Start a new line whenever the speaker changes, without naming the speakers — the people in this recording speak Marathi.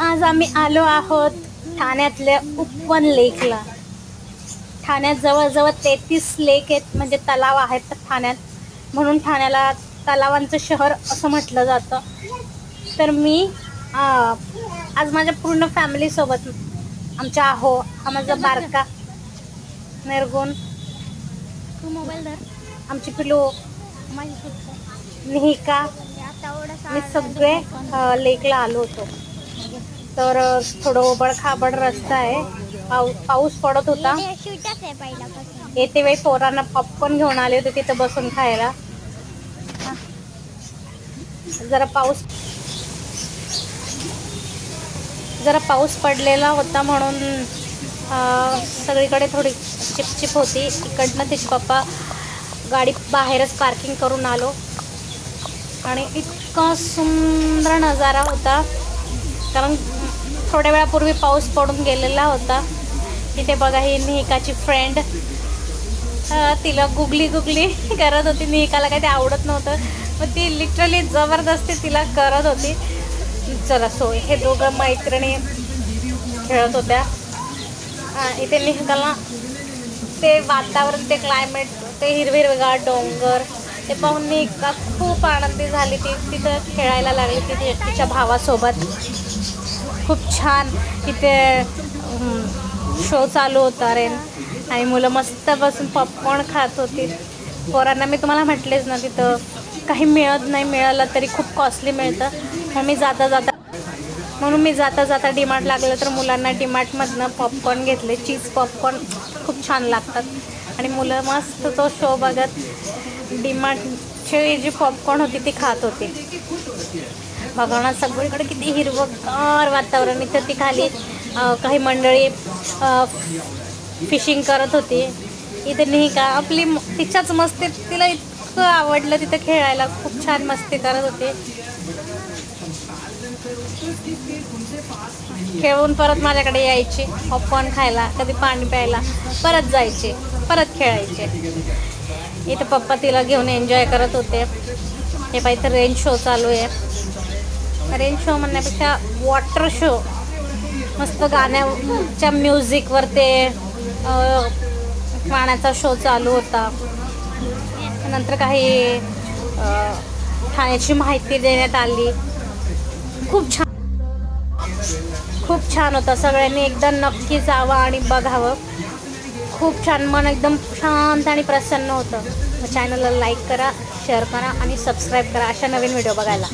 आज आम्ही आलो आहोत ठाण्यातल्या उपवन लेकला. ठाण्यात जवळजवळ 33 लेक आहेत, म्हणजे तलाव आहेत ठाण्यात, म्हणून ठाण्याला तलावांचं शहर असं म्हटलं जातं. तर मी आज माझ्या पूर्ण फॅमिलीसोबत, आमच्या हा माझा बारका निर्गुण,
तू मोबाईल धर,
आमची पिलू निहिका, मी सगळे लेकला आलो होतो. तर थोडं ओबड खाबड रस्ता आहे, पाऊस पडत होता. येते वेळी पोरांना पॉपकॉर्न घेऊन आले होते तिथं बसून खायला. जरा पाऊस पडलेला होता म्हणून सगळीकडे थोडी चिपचिप होती. इकडनं तिचे पप्पा गाडी बाहेरच पार्किंग करून आलो आणि इतका सुंदर नजारा होता, कारण थोड्या वेळापूर्वी पाऊस पडून गेलेला होता. तिथे बघा, ही निहिकाची फ्रेंड तिला गुगली करत होती. निहिकाला काही ते आवडत नव्हतं, मग ती लिटरली जबरदस्ती तिला करत होती. चला हे दोघं मैत्रिणी खेळत होत्या. इथे निहिकाला ते वातावरण, ते क्लायमेट, ते हिरवेगार डोंगर ते पाहून निहिका खूप आनंदी झाली. ती तिथं खेळायला लागली तिच्या भावासोबत. खूप छान तिथे शो चालू होता रेन, आणि मुलं मस्त बसून पॉपकॉर्न खात होती. पोरांना मी तुम्हाला म्हटलेच ना, तिथं काही मिळत नाही, मिळालं तरी खूप कॉस्टली मिळतं. म्हणून मी जाता जाता डीमार्ट लागलं तर मुलांना डीमार्टमधनं पॉपकॉर्न घेतले. चीज पॉपकॉर्न खूप छान लागतात, आणि मुलं मस्त तो शो बघत डीमार्टची जी पॉपकॉर्न होती ती खात होती. बघा ना, सगळीकडे किती हिरवंगार वातावरण. इथं ती खाली काही मंडळी फिशिंग करत होती. इथे निहिका आपली तिच्याच मस्ती, तिला इतकं आवडलं तिथं खेळायला, खूप छान मस्ती करत होती. खेळून परत माझ्याकडे यायची पॉपकॉर्न खायला, कधी पाणी प्यायला, परत जायचे, परत खेळायचे. इथं पप्पा तिला घेऊन एन्जॉय करत होते. हे पाहिजे रेन शो चालू आहे. रेन शो म्हणण्यापेक्षा वॉटर शो, मस्त गाण्याच्या म्युझिकवर ते पाण्याचा शो चालू होता. नंतर काही ठाण्याची माहिती देण्यात आली. खूप छान होतं. सगळ्यांनी एकदा नक्की जावं आणि बघावं. खूप छान, मन एकदम शांत आणि प्रसन्न होतं. चॅनलला लाईक करा, शेअर करा आणि सबस्क्राईब करा अशा नवीन व्हिडिओ बघायला.